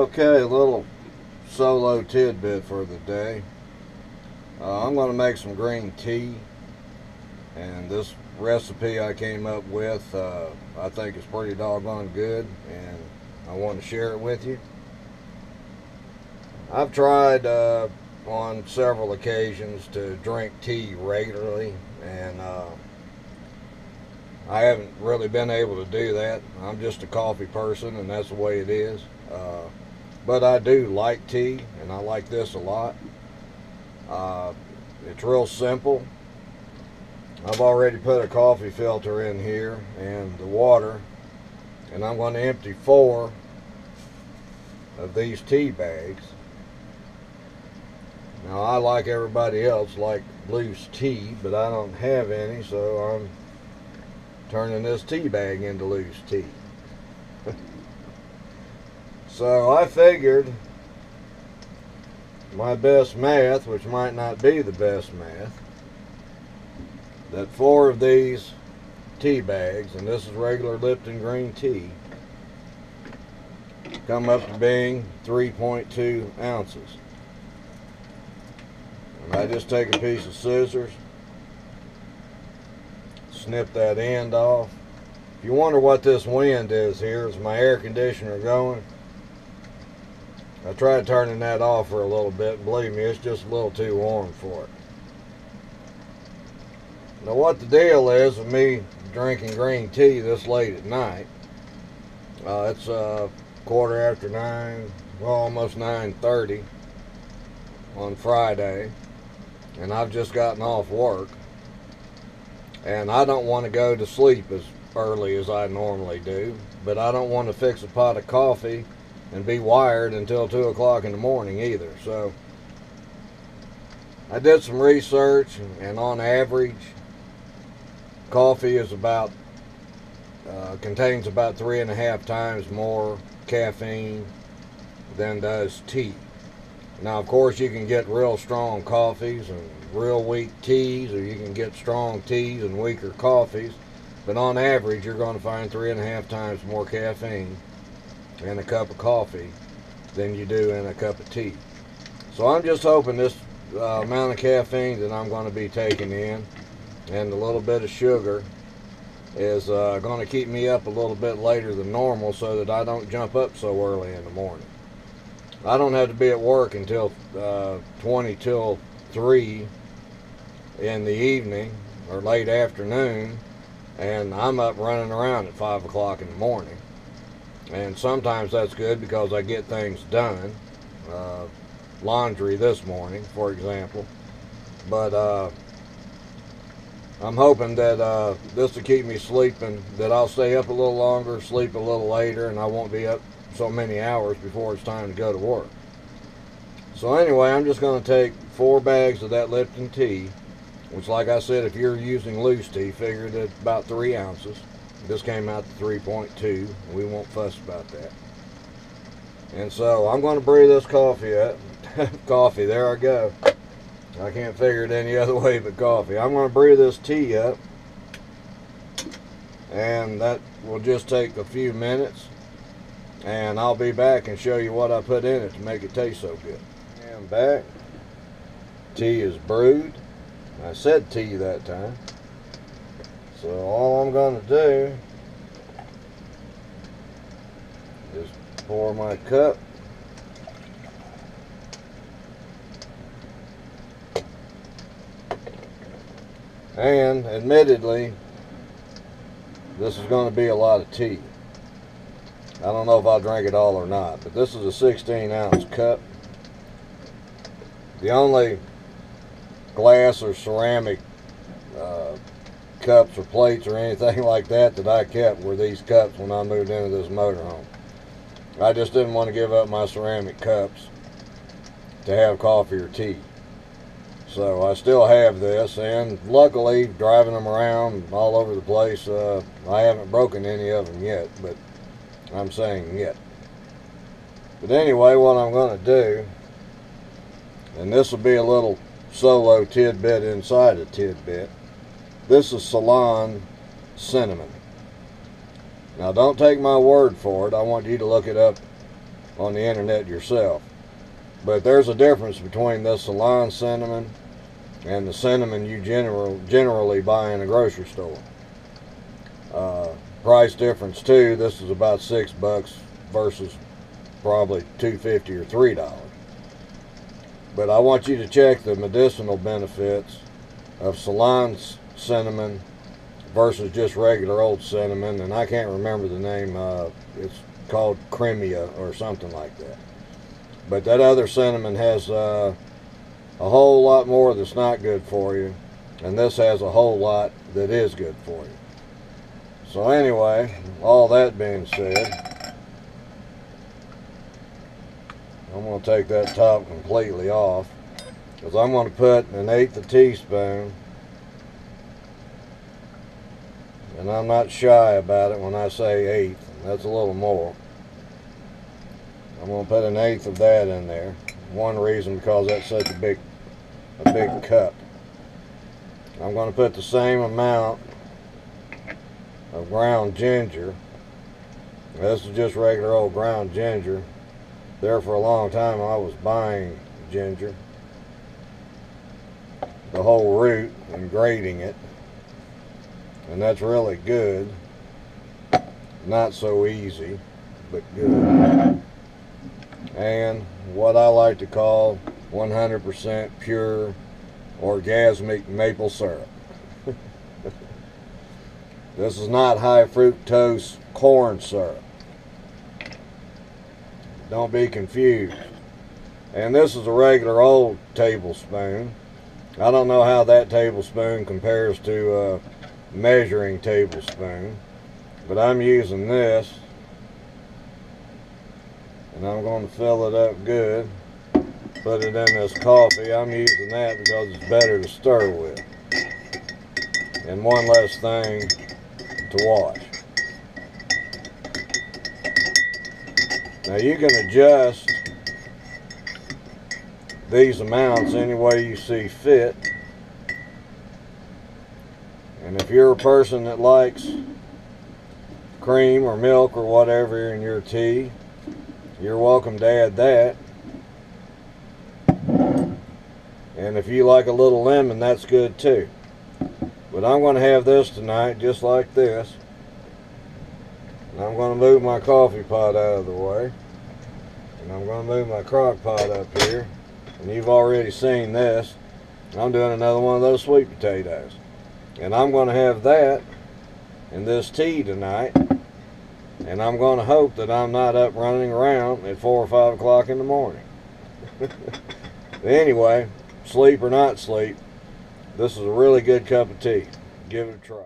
Okay, a little solo tidbit for the day. I'm going to make some green tea, and this recipe I came up with I think is pretty doggone good, and I want to share it with you. I've tried on several occasions to drink tea regularly, and I haven't really been able to do that. I'm just a coffee person, and that's the way it is. But I do like tea, and I like this a lot. Uh, it's real simple. I've already put a coffee filter in here and the water, and I'm going to empty 4 of these tea bags. Now, I, like everybody else, like loose tea, but I don't have any, so I'm turning this tea bag into loose tea. So I figured my best math, which might not be the best math, that 4 of these tea bags, and this is regular Lipton green tea, come up to being 3.2 ounces. And I just take a piece of scissors, snip that end off. If you wonder what this wind is here, is my air conditioner going. I tried turning that off for a little bit. Believe me, it's just a little too warm for it. Now, what the deal is with me drinking green tea this late at night, it's 9:15, well, almost 9:30 on Friday, and I've just gotten off work, and I don't want to go to sleep as early as I normally do, but I don't want to fix a pot of coffee and be wired until 2 o'clock in the morning either. So I did some research, and on average, coffee is contains about 3.5 times more caffeine than does tea. Now, of course, you can get real strong coffees and real weak teas, or you can get strong teas and weaker coffees, but on average, you're going to find 3.5 times more caffeine in a cup of coffee than you do in a cup of tea. So I'm just hoping this amount of caffeine that I'm going to be taking in and a little bit of sugar is going to keep me up a little bit later than normal, so that I don't jump up so early in the morning. I don't have to be at work until 20 till 3 in the evening or late afternoon, and I'm up running around at 5 o'clock in the morning. And sometimes that's good because I get things done. Laundry this morning, for example. But I'm hoping that this will keep me sleeping, that I'll stay up a little longer, sleep a little later, and I won't be up so many hours before it's time to go to work. So anyway, I'm just going to take 4 bags of that Lipton tea, which, like I said, if you're using loose tea, figure that about 3 ounces. This came out to 3.2. We won't fuss about that. And so I'm going to brew this coffee up. Coffee, there I go. I can't figure it any other way but coffee. I'm going to brew this tea up, and that will just take a few minutes, and I'll be back and show you what I put in it to make it taste so good. I'm back. Tea is brewed. I said tea that time. So all I'm going to do is pour my cup. And admittedly, this is going to be a lot of tea. I don't know if I'll drink it all or not, but this is a 16-ounce cup. The only glass or ceramic cups or plates or anything like that I kept were these cups when I moved into this motorhome. I just didn't want to give up my ceramic cups to have coffee or tea. So I still have this, and luckily, driving them around all over the place, I haven't broken any of them yet, but I'm saying yet. But anyway, what I'm going to do, and this will be a little solo tidbit inside a tidbit. This is Ceylon cinnamon. Now, don't take my word for it. I want you to look it up on the internet yourself. But there's a difference between this Ceylon cinnamon and the cinnamon you generally buy in a grocery store. Price difference too. This is about $6 versus probably $2.50 or $3. But I want you to check the medicinal benefits of Ceylon cinnamon versus just regular old cinnamon, and I can't remember the name. It's called Cremia or something like that. But that other cinnamon has a whole lot more that's not good for you, and this has a whole lot that is good for you. So anyway, all that being said, I'm going to take that top completely off, because I'm going to put 1/8 of a teaspoon, and I'm not shy about it when I say 1/8, that's a little more. I'm going to put 1/8 of that in there. One reason, because that's such a big cup. I'm going to put the same amount of ground ginger. This is just regular old ground ginger. There for a long time I was buying ginger, the whole root, and grating it, and that's really good. Not so easy, but good. And what I like to call 100% pure orgasmic maple syrup. This is not high fructose corn syrup. Don't be confused. And this is a regular old tablespoon. I don't know how that tablespoon compares to a measuring tablespoon, but I'm using this, and I'm going to fill it up good. Put it in this coffee. I'm using that because it's better to stir with. And one less thing to wash. Now you can adjust these amounts any way you see fit. And if you're a person that likes cream or milk or whatever in your tea, you're welcome to add that. And if you like a little lemon, that's good too. But I'm going to have this tonight just like this. And I'm going to move my coffee pot out of the way. And I'm going to move my crock pot up here. And you've already seen this. I'm doing another one of those sweet potatoes. And I'm going to have that in this tea tonight. And I'm going to hope that I'm not up running around at 4 or 5 o'clock in the morning. Anyway, sleep or not sleep, this is a really good cup of tea. Give it a try.